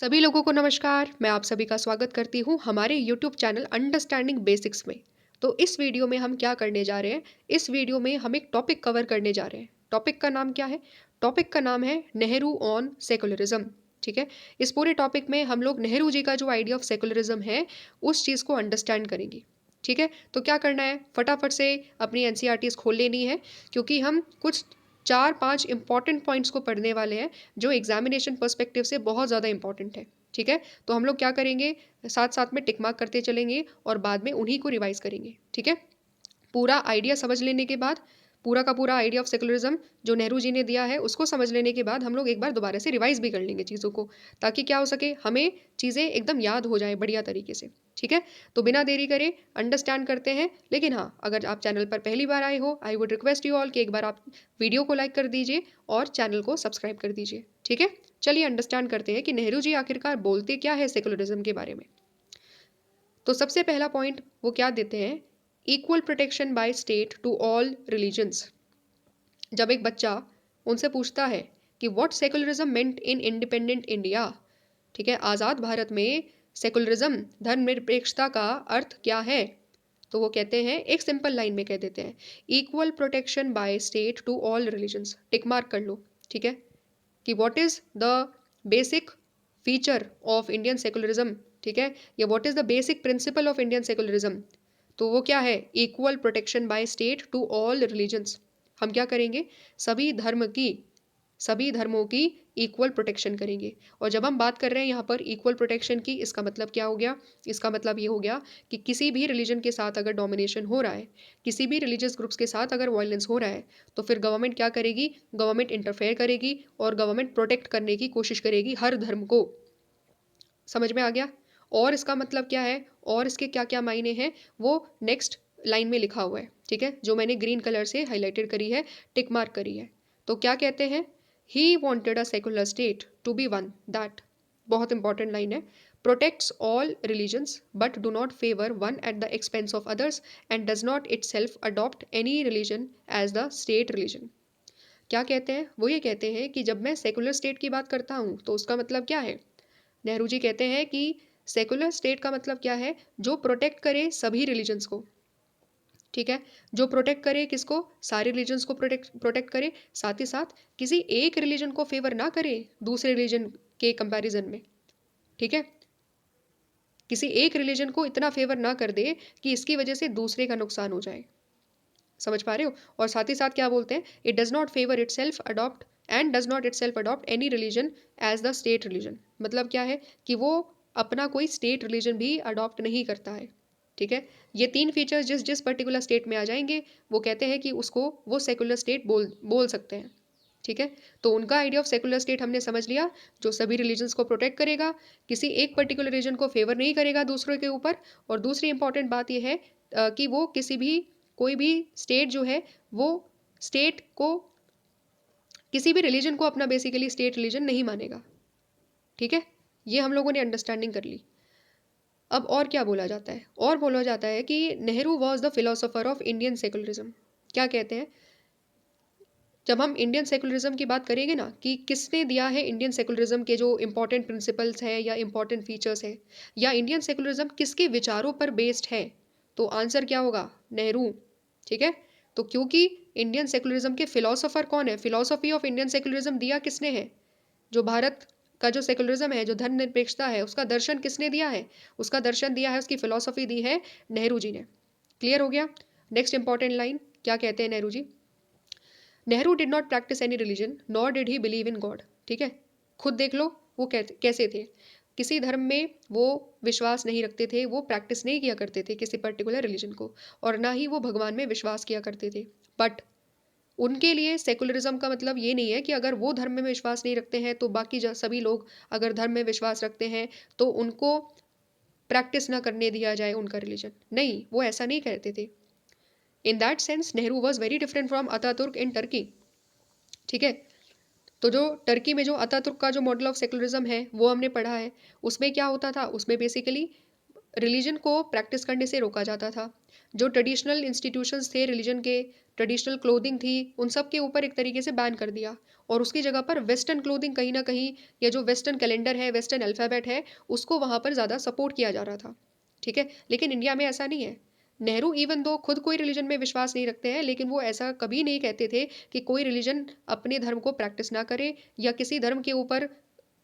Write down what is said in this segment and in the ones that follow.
सभी लोगों को नमस्कार। मैं आप सभी का स्वागत करती हूँ हमारे यूट्यूब चैनल अंडरस्टैंडिंग बेसिक्स में। तो इस वीडियो में हम क्या करने जा रहे हैं? इस वीडियो में हम एक टॉपिक कवर करने जा रहे हैं। टॉपिक का नाम क्या है? टॉपिक का नाम है नेहरू ऑन सेकुलरिज्म। ठीक है। इस पूरे टॉपिक में हम लोग नेहरू जी का जो आइडिया ऑफ सेकुलरिज्म है उस चीज़ को अंडरस्टैंड करेंगे। ठीक है। तो क्या करना है, फटाफट से अपनी एनसीईआरटीज खोल लेनी है, क्योंकि हम कुछ 4-5 इंपॉर्टेंट पॉइंट्स को पढ़ने वाले हैं जो एग्जामिनेशन पर्सपेक्टिव से बहुत ज़्यादा इंपॉर्टेंट है। ठीक है। तो हम लोग क्या करेंगे, साथ साथ में टिक मार्क करते चलेंगे और बाद में उन्हीं को रिवाइज करेंगे। ठीक है। पूरा आइडिया समझ लेने के बाद, पूरा का पूरा आइडिया ऑफ सेकुलरिज्म जो नेहरू जी ने दिया है उसको समझ लेने के बाद हम लोग एक बार दोबारा से रिवाइज भी कर लेंगे चीज़ों को, ताकि क्या हो सके, हमें चीज़ें एकदम याद हो जाए बढ़िया तरीके से। ठीक है। तो बिना देरी करे अंडरस्टैंड करते हैं। लेकिन हाँ, अगर आप चैनल पर पहली बार आए हो, I would request you all कि एक बार आप वीडियो को लाइक कर दीजिए और चैनल को सब्सक्राइब कर दीजिए। ठीक है। चलिए अंडरस्टैंड करते हैं कि नेहरू जी आखिरकार बोलते क्या है सेकुलरिज्म के बारे में। तो सबसे पहला पॉइंट वो क्या देते हैं, equal protection by state to all religions. जब एक बच्चा उनसे पूछता है कि what secularism meant in independent India, ठीक है, आज़ाद भारत में सेकुलरिज्म धर्मनिरपेक्षता का अर्थ क्या है, तो वो कहते हैं, एक सिंपल लाइन में कह देते हैं, equal protection by state to all religions. Tick mark कर लो। ठीक है। कि what is the basic feature of Indian secularism. ठीक है। या what is the basic principle of Indian secularism. तो वो क्या है, equal protection by state to all religions. हम क्या करेंगे, सभी धर्म की, सभी धर्मों की इक्वल प्रोटेक्शन करेंगे। और जब हम बात कर रहे हैं यहाँ पर इक्वल प्रोटेक्शन की, इसका मतलब क्या हो गया, इसका मतलब ये हो गया कि किसी भी रिलीजन के साथ अगर डोमिनेशन हो रहा है, किसी भी रिलीजियस ग्रुप्स के साथ अगर वायलेंस हो रहा है, तो फिर गवर्नमेंट क्या करेगी, गवर्नमेंट इंटरफेयर करेगी और गवर्नमेंट प्रोटेक्ट करने की कोशिश करेगी हर धर्म को। समझ में आ गया? और इसका मतलब क्या है, और इसके क्या क्या मायने हैं, वो नेक्स्ट लाइन में लिखा हुआ है। ठीक है। जो मैंने ग्रीन कलर से हाईलाइटेड करी है, टिक मार्क करी है। तो क्या कहते हैं, he wanted a secular state to be one that, बहुत इंपॉर्टेंट लाइन है, protects all religions but do not favour one at the expense of others and does not itself adopt any religion as the state religion. क्या कहते हैं, वो ये कहते हैं कि जब मैं सेकुलर स्टेट की बात करता हूँ तो उसका मतलब क्या है। नेहरू जी कहते हैं कि सेकुलर स्टेट का मतलब क्या है, जो प्रोटेक्ट करे सभी रिलीजन्स को। ठीक है। जो प्रोटेक्ट करे किसको, सारे रिलीजन्स को प्रोटेक्ट करे, साथ ही साथ किसी एक रिलीजन को फेवर ना करे दूसरे रिलीजन के कंपैरिजन में। ठीक है। किसी एक रिलीजन को इतना फेवर ना कर दे कि इसकी वजह से दूसरे का नुकसान हो जाए। समझ पा रहे हो? और साथ ही साथ क्या बोलते हैं, it does not favour itself adopt and does not itself adopt any religion as the state religion. मतलब क्या है कि वो अपना कोई स्टेट रिलीजन भी अडॉप्ट नहीं करता है। ठीक है। ये तीन फीचर्स जिस जिस पर्टिकुलर स्टेट में आ जाएंगे, वो कहते हैं कि उसको वो सेकुलर स्टेट बोल बोल सकते हैं। ठीक है। तो उनका आइडिया ऑफ सेकुलर स्टेट हमने समझ लिया, जो सभी रिलीजन्स को प्रोटेक्ट करेगा, किसी एक पर्टिकुलर रीजन को फेवर नहीं करेगा दूसरों के ऊपर। और दूसरी इंपॉर्टेंट बात यह है कि वो किसी भी, कोई भी स्टेट जो है, वो स्टेट को, किसी भी रिलीजन को अपना बेसिकली स्टेट रिलीजन नहीं मानेगा। ठीक है। ये हम लोगों ने अंडरस्टैंडिंग कर ली। अब और क्या बोला जाता है, और बोला जाता है कि Nehru was the philosopher of Indian secularism. क्या कहते हैं, जब हम इंडियन सेकुलरिज्म की बात करेंगे ना, कि किसने दिया है इंडियन सेकुलरिज्म के जो इंपॉर्टेंट प्रिंसिपल्स हैं या इंपॉर्टेंट फीचर्स हैं, या इंडियन सेकुलरिज्म किसके विचारों पर बेस्ड है, तो आंसर क्या होगा, नेहरू। ठीक है। तो क्योंकि इंडियन सेकुलरिज्म के फिलोसोफर कौन है, फिलोसफी ऑफ इंडियन सेकुलरिज्म दिया किसने है, जो भारत का जो सेकुलरिज्म है, जो धर्मनिरपेक्षता है, उसका दर्शन किसने दिया है, उसका दर्शन दिया है, उसकी फिलोसफी दी है नेहरू जी ने। क्लियर हो गया। नेक्स्ट इंपॉर्टेंट लाइन, क्या कहते हैं Nehru ji, Nehru did not practise any religion nor did he believe in God. ठीक है। खुद देख लो वो कैसे थे, किसी धर्म में वो विश्वास नहीं रखते थे, वो प्रैक्टिस नहीं किया करते थे किसी पर्टिकुलर रिलीजन को, और ना ही वो भगवान में विश्वास किया करते थे। बट उनके लिए सेकुलरिज्म का मतलब ये नहीं है कि अगर वो धर्म में विश्वास नहीं रखते हैं तो बाकी सभी लोग अगर धर्म में विश्वास रखते हैं तो उनको प्रैक्टिस ना करने दिया जाए उनका रिलीजन। नहीं, वो ऐसा नहीं कहते थे। In that sense Nehru was very different from Ataturk in Turkey. ठीक है। तो जो टर्की में जो अतातुर्क का जो मॉडल ऑफ सेकुलरिज्म है वो हमने पढ़ा है, उसमें क्या होता था, उसमें बेसिकली रिलीजन को प्रैक्टिस करने से रोका जाता था। जो ट्रेडिशनल इंस्टीट्यूशंस थे रिलीजन के, ट्रेडिशनल क्लोथिंग थी, उन सब के ऊपर एक तरीके से बैन कर दिया और उसकी जगह पर वेस्टर्न क्लोथिंग कहीं ना कहीं, या जो वेस्टर्न कैलेंडर है, वेस्टर्न अल्फ़ाबेट है, उसको वहाँ पर ज़्यादा सपोर्ट किया जा रहा था। ठीक है, लेकिन इंडिया में ऐसा नहीं है। नेहरू इवन दो खुद कोई रिलीजन में विश्वास नहीं रखते हैं, लेकिन वो ऐसा कभी नहीं कहते थे कि कोई रिलीजन अपने धर्म को प्रैक्टिस ना करे या किसी धर्म के ऊपर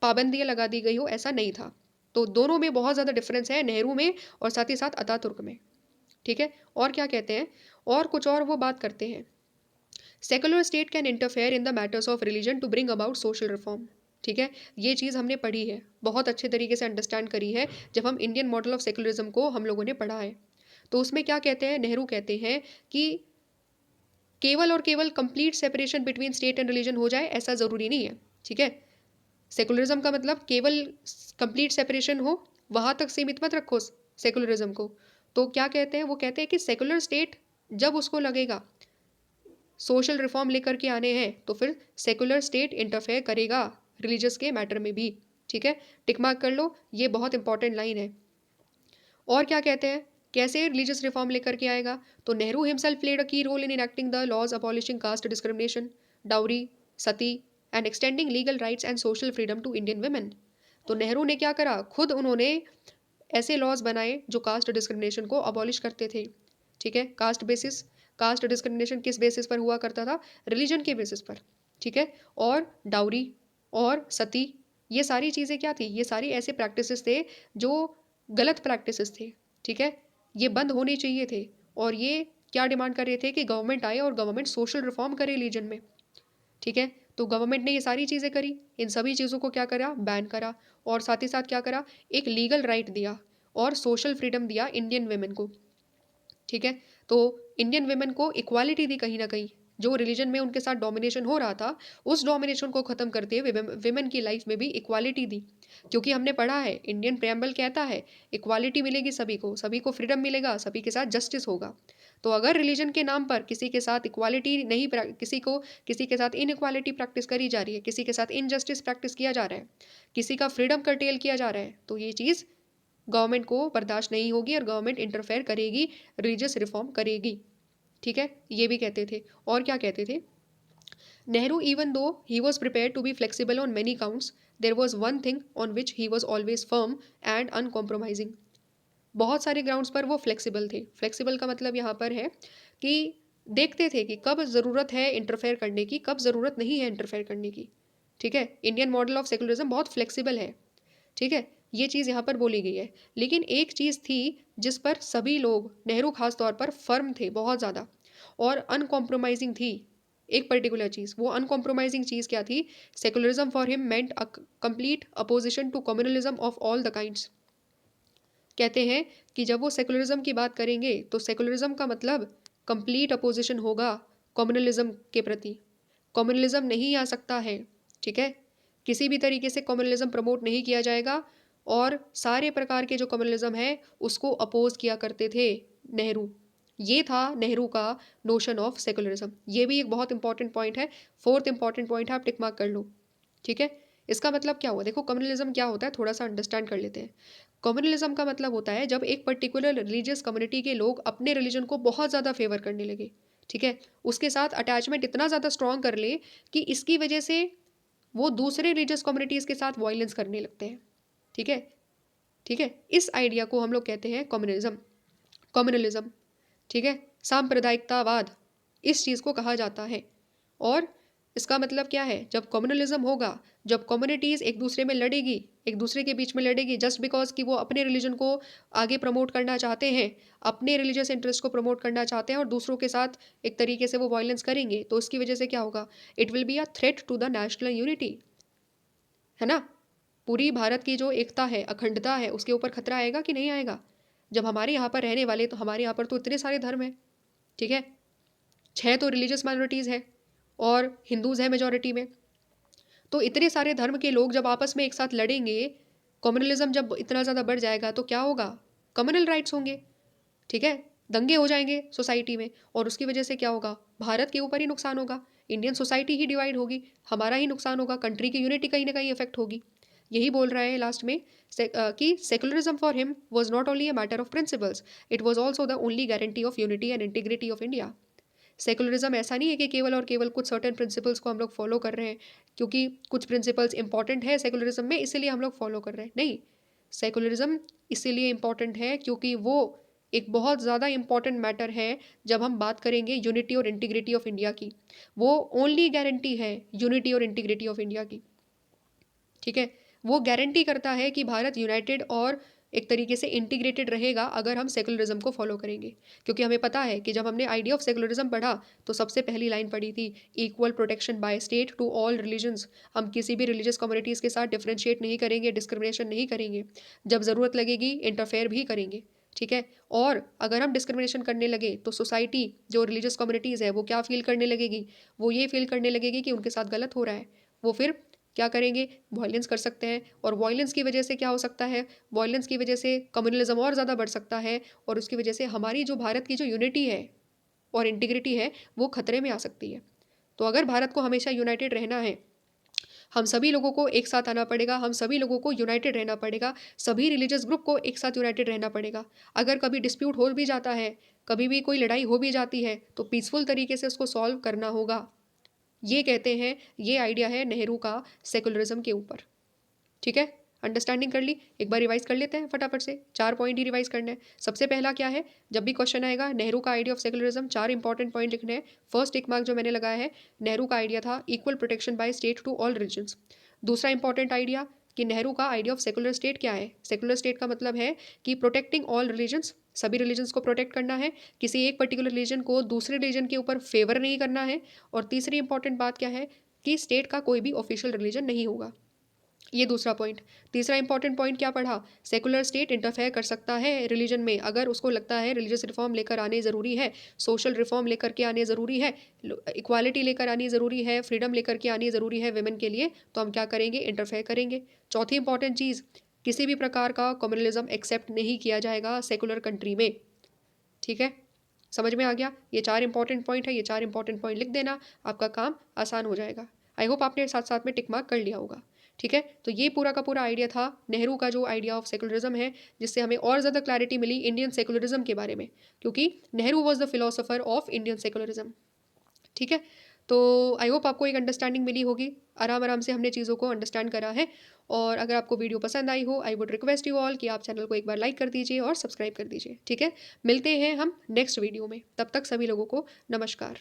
पाबंदियां लगा दी गई हो, ऐसा नहीं था। तो दोनों में बहुत ज़्यादा डिफरेंस है, नेहरू में और साथ ही साथ अतातुर्क में। ठीक है, और क्या कहते हैं, और कुछ और वो बात करते हैं, secular state can interfere in the matters of religion to bring about social reform. ठीक है, ये चीज़ हमने पढ़ी है, बहुत अच्छे तरीके से अंडरस्टैंड करी है जब हम इंडियन मॉडल ऑफ सेकुलरिज्म को हम लोगों ने पढ़ा है। तो उसमें क्या कहते हैं, नेहरू कहते हैं कि केवल और केवल complete separation between state and religion हो जाए ऐसा ज़रूरी नहीं है। ठीक है, सेकुलरिज्म का मतलब केवल कंप्लीट सेपरेशन हो, वहाँ तक सीमित मत रखो सेकुलरिज्म को। तो क्या कहते हैं, वो कहते हैं कि सेकुलर स्टेट जब उसको लगेगा सोशल रिफॉर्म लेकर के आने हैं तो फिर सेकुलर स्टेट इंटरफेयर करेगा रिलीजियस के मैटर में भी। ठीक है, टिक मार्क कर लो, ये बहुत इंपॉर्टेंट लाइन है। और क्या कहते हैं, कैसे रिलीजियस रिफॉर्म लेकर के आएगा, तो Nehru himself played a key role in enacting the laws abolishing caste discrimination, dowry, sati and extending legal rights and social freedom to Indian women. तो नेहरू ने क्या करा, खुद उन्होंने ऐसे लॉज बनाए जो कास्ट डिस्क्रिमिनेशन को अबॉलिश करते थे। ठीक है, कास्ट डिस्क्रिमिनेशन किस बेसिस पर हुआ करता था, रिलीजन के बेसिस पर। ठीक है, और डाउरी और सती, ये सारी चीज़ें क्या थी, ये सारी ऐसे प्रैक्टिसेस थे जो गलत प्रैक्टिसेस थे। ठीक है, ये बंद होने चाहिए थे। और ये क्या डिमांड कर रहे थे कि गवर्नमेंट आए और गवर्नमेंट सोशल रिफॉर्म करे रिलीजन में। ठीक है, तो गवर्नमेंट ने ये सारी चीज़ें करी, इन सभी चीज़ों को क्या करा, बैन करा, और साथ ही साथ क्या करा, एक लीगल राइट दिया और सोशल फ्रीडम दिया इंडियन वेमेन को। ठीक है, तो इंडियन वेमेन को इक्वालिटी दी कहीं ना कहीं, जो रिलीजन में उनके साथ डोमिनेशन हो रहा था उस डोमिनेशन को ख़त्म करते हुए वेमेन की लाइफ में भी इक्वालिटी दी। क्योंकि हमने पढ़ा है, इंडियन प्रेम्बल कहता है इक्वालिटी मिलेगी सभी को फ्रीडम मिलेगा, सभी के साथ जस्टिस होगा। तो अगर रिलीजन के नाम पर किसी के साथ इक्वालिटी नहीं किसी के साथ इनइक्वालिटी प्रैक्टिस करी जा रही है, किसी के साथ इनजस्टिस प्रैक्टिस किया जा रहा है, किसी का फ्रीडम कर्टेल किया जा रहा है, तो ये चीज़ गवर्नमेंट को बर्दाश्त नहीं होगी और गवर्नमेंट इंटरफेयर करेगी, रिलीजियस रिफॉर्म करेगी। ठीक है, ये भी कहते थे। और क्या कहते थे, Nehru even though he was prepared to be flexible on many counts, there was one thing on which he was always firm and uncompromising. बहुत सारे ग्राउंड्स पर वो फ्लेक्सिबल थे। फ्लेक्सिबल का मतलब यहाँ पर है कि देखते थे कि कब ज़रूरत है इंटरफेयर करने की, कब ज़रूरत नहीं है इंटरफेयर करने की। ठीक है, इंडियन मॉडल ऑफ सेकुलरिज्म बहुत फ्लेक्सिबल है। ठीक है, ये चीज़ यहाँ पर बोली गई है। लेकिन एक चीज़ थी जिस पर सभी लोग, नेहरू खास तौर पर फर्म थे बहुत ज़्यादा, और अनकॉम्प्रोमाइजिंग थी। एक पर्टिकुलर चीज़, वो अनकॉम्प्रोमाइजिंग चीज़ क्या थी, secularism for him meant a complete opposition to communalism of all the kinds. कहते हैं कि जब वो सेकुलरिज्म की बात करेंगे तो सेकुलरिज्म का मतलब कंप्लीट अपोजिशन होगा कम्युनलिज्म के प्रति। कम्युनलिज्म नहीं आ सकता है। ठीक है, किसी भी तरीके से कम्युनलिज्म प्रमोट नहीं किया जाएगा, और सारे प्रकार के जो कम्युनलिज्म है उसको अपोज किया करते थे नेहरू। ये था नेहरू का नोशन ऑफ सेकुलरिज्म। ये भी एक बहुत इंपॉर्टेंट पॉइंट है, फोर्थ इंपॉर्टेंट पॉइंट है, आप टिक मार्क कर लो। ठीक है, इसका मतलब क्या हुआ, देखो कम्युनलिज्म क्या होता है थोड़ा सा अंडरस्टैंड कर लेते हैं। कम्युनलिज्म का मतलब होता है जब एक पर्टिकुलर रिलीजियस कम्युनिटी के लोग अपने रिलीजन को बहुत ज़्यादा फेवर करने लगे। ठीक है, उसके साथ अटैचमेंट इतना ज़्यादा स्ट्रॉन्ग कर ले कि इसकी वजह से वो दूसरे रिलीजियस कम्युनिटीज़ के साथ वायलेंस करने लगते हैं। ठीक है, ठीक है, इस आइडिया को हम लोग कहते हैं कम्युनिज्म, कम्युनलिज्म। ठीक है, सांप्रदायिकतावाद, इस चीज़ को कहा जाता है। और इसका मतलब क्या है, जब कम्युनलिज्म होगा, जब कम्युनिटीज़ एक दूसरे में लड़ेगी, एक दूसरे के बीच में लड़ेगी जस्ट बिकॉज कि वो अपने रिलीजन को आगे प्रमोट करना चाहते हैं, अपने रिलीजियस इंटरेस्ट को प्रमोट करना चाहते हैं, और दूसरों के साथ एक तरीके से वो वायलेंस करेंगे, तो उसकी वजह से क्या होगा, it will be a threat to the national unity. है ना, पूरी भारत की जो एकता है, अखंडता है, उसके ऊपर खतरा आएगा कि नहीं आएगा। जब हमारे यहाँ पर रहने वाले, तो हमारे यहाँ पर तो इतने सारे धर्म हैं। ठीक है, 6 तो रिलीजियस माइनॉरिटीज़ है और हिंदूज़ हैं मेजॉरिटी में। तो इतने सारे धर्म के लोग जब आपस में एक साथ लड़ेंगे, कम्युनलिज्म जब इतना ज़्यादा बढ़ जाएगा तो क्या होगा, कम्युनल राइट्स होंगे। ठीक है, दंगे हो जाएंगे सोसाइटी में, और उसकी वजह से क्या होगा, भारत के ऊपर ही नुकसान होगा, इंडियन सोसाइटी ही डिवाइड होगी, हमारा ही नुकसान होगा, कंट्री की यूनिटी कहीं ना कहीं इफेक्ट होगी। यही बोल रहा है लास्ट में कि secularism for him was not only a matter of principles, it was also the only guarantee of unity and integrity of India. Secularism ऐसा नहीं है कि केवल और केवल कुछ सर्टेन प्रिंसिपल्स को हम लोग फॉलो कर रहे हैं क्योंकि कुछ प्रिंसिपल्स इंपॉर्टेंट है सेकुलरिज्म में, इसीलिए हम लोग फॉलो कर रहे हैं, नहीं। सेकुलरिज्म इसीलिए इम्पॉर्टेंट है क्योंकि वो एक बहुत ज़्यादा इम्पॉर्टेंट मैटर है जब हम बात करेंगे यूनिटी और इंटीग्रिटी ऑफ इंडिया की। वो ओनली गारंटी है यूनिटी और इंटीग्रिटी ऑफ इंडिया की, ठीक है। वो गारंटी करता है कि भारत यूनाइटेड और एक तरीके से इंटीग्रेटेड रहेगा अगर हम सेकुलरिज्म को फॉलो करेंगे। क्योंकि हमें पता है कि जब हमने आइडिया ऑफ सेकुलरिज्म पढ़ा तो सबसे पहली लाइन पढ़ी थी, equal protection by state to all religions. हम किसी भी रिलीजियस कम्युनिटीज़ के साथ डिफ्रेंशिएट नहीं करेंगे, डिस्क्रिमिनेशन नहीं करेंगे, जब ज़रूरत लगेगी इंटरफेयर भी करेंगे, ठीक है। और अगर हम डिस्क्रिमिनेशन करने लगे तो सोसाइटी जो रिलीजियस कम्युनिटीज़ है वो क्या फील करने लगेगी, वो ये फील करने लगेगी कि उनके साथ गलत हो रहा है। वो फिर क्या करेंगे, वायलेंस कर सकते हैं, और वायलेंस की वजह से क्या हो सकता है, वायलेंस की वजह से कम्युनलिज्म और ज़्यादा बढ़ सकता है, और उसकी वजह से हमारी जो भारत की जो यूनिटी है और इंटीग्रिटी है वो खतरे में आ सकती है। तो अगर भारत को हमेशा यूनाइटेड रहना है, हम सभी लोगों को एक साथ आना पड़ेगा, हम सभी लोगों को यूनाइटेड रहना पड़ेगा, सभी रिलीजियस ग्रुप को एक साथ यूनाइटेड रहना पड़ेगा। अगर कभी डिस्प्यूट हो भी जाता है, कभी भी कोई लड़ाई हो भी जाती है, तो पीसफुल तरीके से उसको सॉल्व करना होगा। ये कहते हैं, ये आइडिया है नेहरू का सेकुलरिज्म के ऊपर, ठीक है। अंडरस्टैंडिंग कर ली, एक बार रिवाइज कर लेते हैं फटाफट से, 4 पॉइंट ही रिवाइज करने हैं। सबसे पहला क्या है, जब भी क्वेश्चन आएगा नेहरू का idea of secularism, 4 important point लिखने हैं। फर्स्ट टिक मार्क जो मैंने लगाया है, नेहरू का आइडिया था equal protection by state to all religions. दूसरा इंपॉर्टेंट आइडिया कि नेहरू का आइडिया ऑफ सेकुलर स्टेट क्या है, सेकुलर स्टेट का मतलब है कि प्रोटेक्टिंग ऑल रिलीजन्स, सभी रिलीजन्स को प्रोटेक्ट करना है, किसी एक पर्टिकुलर रिलीजन को दूसरे रिलीजन के ऊपर फेवर नहीं करना है। और तीसरी इंपॉर्टेंट बात क्या है कि स्टेट का कोई भी ऑफिशियल रिलीजन नहीं होगा, ये दूसरा पॉइंट। तीसरा इंपॉर्टेंट पॉइंट क्या पढ़ा, सेकुलर स्टेट इंटरफेयर कर सकता है रिलीजन में अगर उसको लगता है रिलीजियस रिफॉर्म लेकर आने ज़रूरी है, सोशल रिफॉर्म लेकर के आने ज़रूरी है, इक्वालिटी लेकर आनी ज़रूरी है, फ्रीडम लेकर के आनी ज़रूरी है वेमेन के लिए, तो हम क्या करेंगे, इंटरफेयर करेंगे। चौथी इंपॉर्टेंट चीज़, किसी भी प्रकार का कम्युनलिज्म एक्सेप्ट नहीं किया जाएगा सेकुलर कंट्री में, ठीक है। समझ में आ गया, ये 4 इंपॉर्टेंट पॉइंट है, ये 4 इंपॉर्टेंट पॉइंट लिख देना, आपका काम आसान हो जाएगा। आई होप आपने साथ साथ में टिक मार्क कर लिया होगा, ठीक है। तो ये पूरा का पूरा आइडिया था नेहरू का जो आइडिया ऑफ सेकुलरिज्म है, जिससे हमें और ज़्यादा क्लैरिटी मिली इंडियन सेकुलरिज्म के बारे में, क्योंकि Nehru was the philosopher of Indian secularism, ठीक है। तो आई होप आपको एक अंडरस्टैंडिंग मिली होगी, आराम आराम से हमने चीज़ों को अंडरस्टैंड करा है। और अगर आपको वीडियो पसंद आई हो, I would request you all कि आप चैनल को एक बार लाइक कर दीजिए और सब्सक्राइब कर दीजिए, ठीक है। मिलते हैं हम नेक्स्ट वीडियो में, तब तक सभी लोगों को नमस्कार।